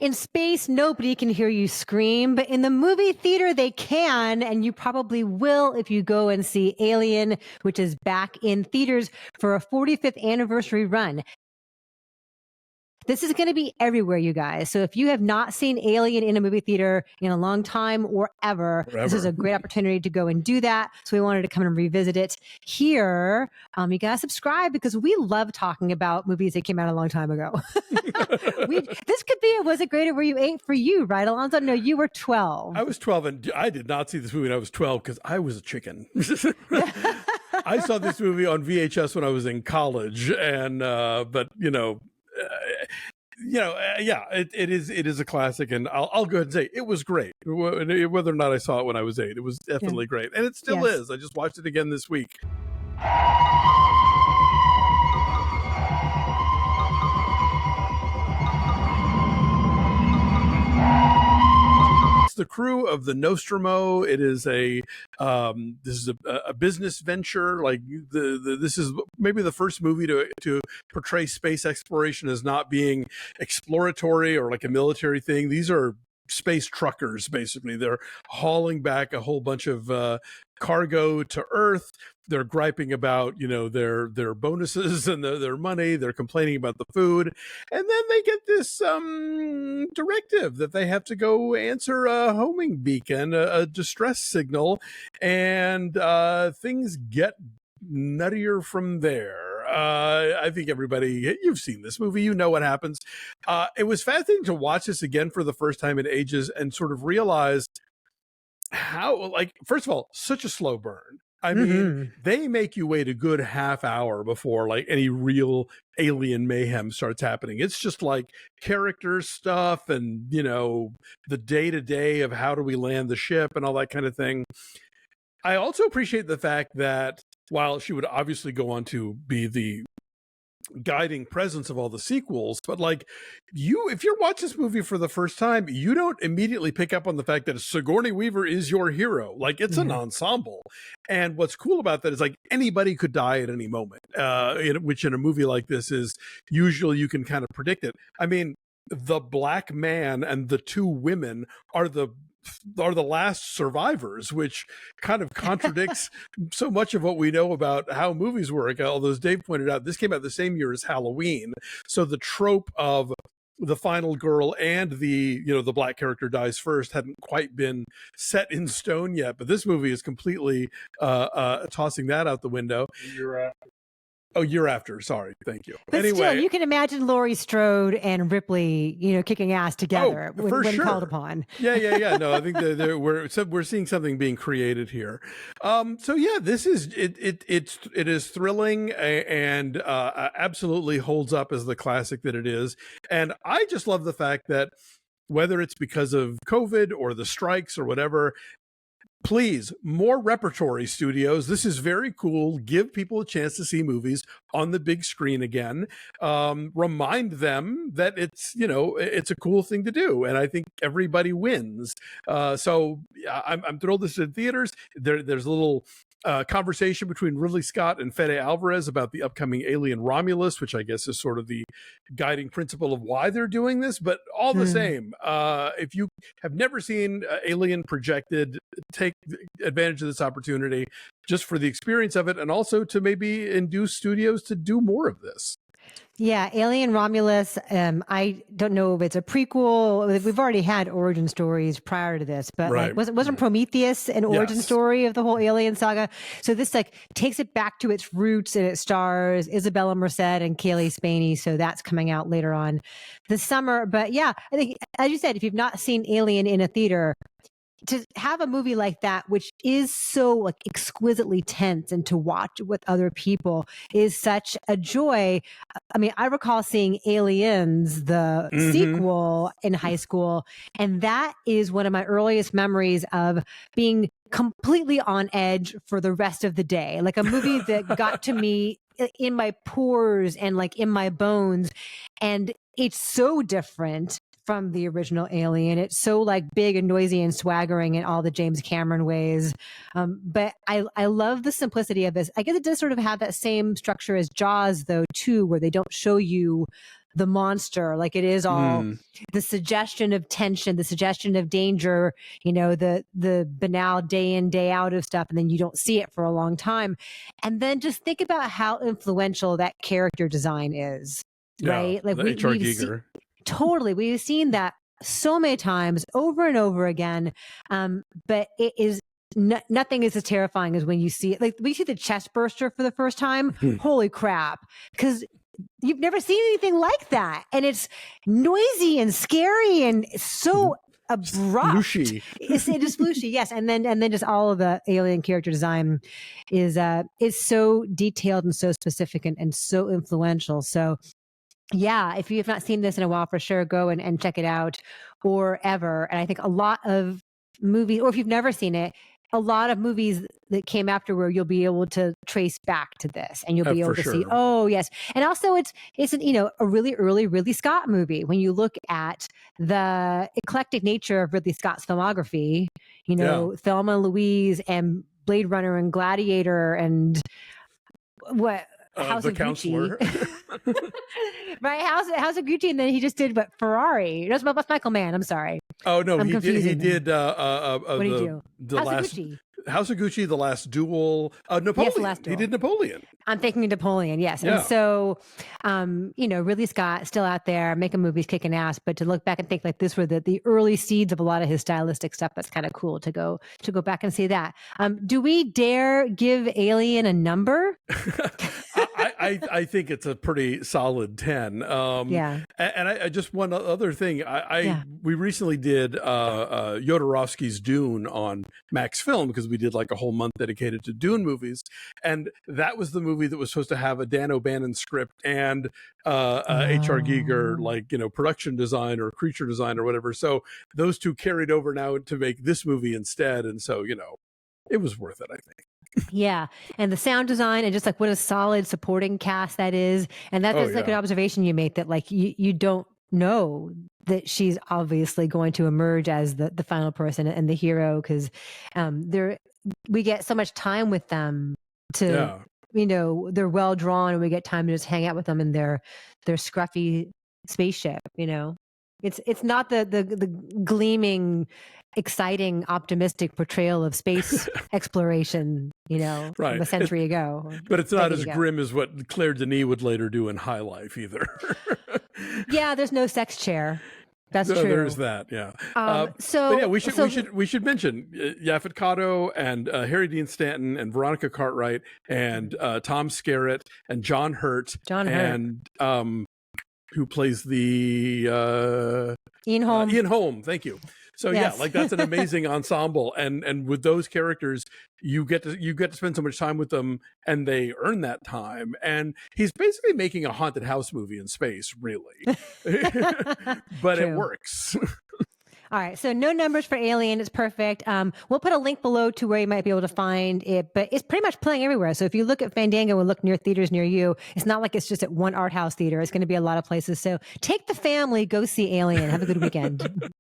In space, nobody can hear you scream, but in the movie theater, they can, and you probably will if you go and see Alien, which is back in theaters for a 45th anniversary run. This is going to be everywhere, you guys. So if you have not seen Alien in a movie theater in a long time or ever, this is a great opportunity to go and do that. So we wanted to come and revisit it here. You got to subscribe because we love talking about movies that came out a long time ago. This could be Was It Great or Were You 8 for you, right, Alonso? No, you were 12. I was 12, and I did not see this movie when I was 12 because I was a chicken. I saw this movie on VHS when I was in college, and but yeah, it is a classic, and I'll go ahead and say it was great. Whether or not I saw it when I was 8, it was definitely great, and it still is. I just watched it again this week. The crew of the Nostromo. It is this is a business venture. Like this is maybe the first movie to portray space exploration as not being exploratory or like a military thing. These are space truckers, basically. They're hauling back a whole bunch of cargo to Earth. They're griping about, their bonuses and their money. They're complaining about the food. And then they get this directive that they have to go answer a homing beacon, a distress signal, and things get nuttier from there. I think everybody, you've seen this movie, you know what happens. It was fascinating to watch this again for the first time in ages and sort of realize how, first of all, such a slow burn. I mean, they make you wait a good half hour before like any real alien mayhem starts happening. It's just like character stuff and, the day-to-day of how do we land the ship and all that kind of thing. I also appreciate the fact that while she would obviously go on to be the guiding presence of all the sequels, but if you're watching this movie for the first time, you don't immediately pick up on the fact that Sigourney Weaver is your hero. It's an ensemble. And what's cool about that is anybody could die at any moment, which in a movie like this is usually you can kind of predict it. I mean, the black man and the two women are the last survivors, which kind of contradicts so much of what we know about how movies work. Although, as Dave pointed out, this came out the same year as Halloween. So the trope of the final girl and the black character dies first hadn't quite been set in stone yet. But this movie is completely tossing that out the window. Year after. Sorry. Thank you. But anyway, still, you can imagine Laurie Strode and Ripley, kicking ass together when called upon. Yeah. No, I think we're seeing something being created here. So yeah, this is it is thrilling and absolutely holds up as the classic that it is. And I just love the fact that whether it's because of COVID or the strikes or whatever, please, more repertory studios. This is very cool. Give people a chance to see movies on the big screen again. Remind them that it's a cool thing to do. And I think everybody wins. So I'm thrilled this is in theaters. There's a little conversation between Ridley Scott and Fede Alvarez about the upcoming Alien Romulus, which I guess is sort of the guiding principle of why they're doing this. But all the same, if you have never seen Alien projected, take advantage of this opportunity just for the experience of it and also to maybe induce studios to do more of this. Yeah, Alien Romulus. I don't know if it's a prequel. We've already had origin stories prior to this, but wasn't Prometheus an origin story of the whole Alien saga? So this takes it back to its roots, and it stars Isabella Merced and Kaylee Spaney. So that's coming out later on this summer. But yeah, I think, as you said, if you've not seen Alien in a theater, to have a movie like that, which is so exquisitely tense, and to watch with other people is such a joy. I mean, I recall seeing Aliens, the sequel, in high school, and that is one of my earliest memories of being completely on edge for the rest of the day. Like a movie that got to me in my pores and in my bones. And it's so different from the original Alien. It's so like big and noisy and swaggering in all the James Cameron ways. But I love the simplicity of this. I guess it does sort of have that same structure as Jaws, though, too, where they don't show you the monster. Like it is all the suggestion of tension, the suggestion of danger, the banal day in, day out of stuff. And then you don't see it for a long time. And then just think about how influential that character design is, right? Like H.R. Giger. Totally. We've seen that so many times over and over again. But it is nothing is as terrifying as when you see it. Like we see the chest burster for the first time. Holy crap. Because you've never seen anything like that. And it's noisy and scary and so abrupt. Flooshy. It is flooshy, yes. And then just all of the Alien character design is so detailed and so specific and so influential. So yeah, if you have not seen this in a while, for sure, go and check it out or ever. And I think a lot of movies, or if you've never seen it, a lot of movies that came afterward, you'll be able to trace back to this, and you'll be able to see, oh yes. And also it's a really early Ridley Scott movie. When you look at the eclectic nature of Ridley Scott's filmography, Thelma and Louise and Blade Runner and Gladiator and what House the of Counselor. Gucci. Right, House of Gucci, and then he just did Ferrari. That's Michael Mann. I'm sorry. Oh no, he did. What did he do? The House last of Gucci. House of Gucci, The Last Duel, Napoleon. Yes, The Last Duel. He did Napoleon. I'm thinking Napoleon, yes. Yeah. And so, Ridley Scott still out there making movies, kicking ass. But to look back and think like this were the early seeds of a lot of his stylistic stuff. That's kind of cool to go back and see that. Do we dare give Alien a number? I think it's a pretty solid 10. Yeah. And I just one other thing. We recently did Jodorowsky's Dune on Max Film because we did like a whole month dedicated to Dune movies, and that was the movie that was supposed to have a Dan O'Bannon script and H.R. Giger production design or creature design or whatever. So those two carried over now to make this movie instead, and so it was worth it, I think. Yeah. And the sound design and just like what a solid supporting cast that is. And that's like an observation you make that like you don't know that she's obviously going to emerge as the final person and the hero because we get so much time with them to they're well drawn and we get time to just hang out with them in their scruffy spaceship. It's not the gleaming, exciting, optimistic portrayal of space exploration, right. from a century ago. But it's not as grim as what Claire Denis would later do in High Life either. Yeah, there's no sex chair. That's true. There's that, yeah. We should mention Yaphet Kotto and Harry Dean Stanton and Veronica Cartwright and Tom Skerritt and John Hurt. And who plays the Ian Holm. Ian Holm, thank you. So yes. That's an amazing ensemble, and with those characters, you get to spend so much time with them, and they earn that time. And he's basically making a haunted house movie in space, really, but True. It works. All right, so no numbers for Alien. It's perfect. We'll put a link below to where you might be able to find it, but it's pretty much playing everywhere. So if you look at Fandango and look near theaters near you, it's not like it's just at one art house theater. It's going to be a lot of places. So take the family, go see Alien. Have a good weekend.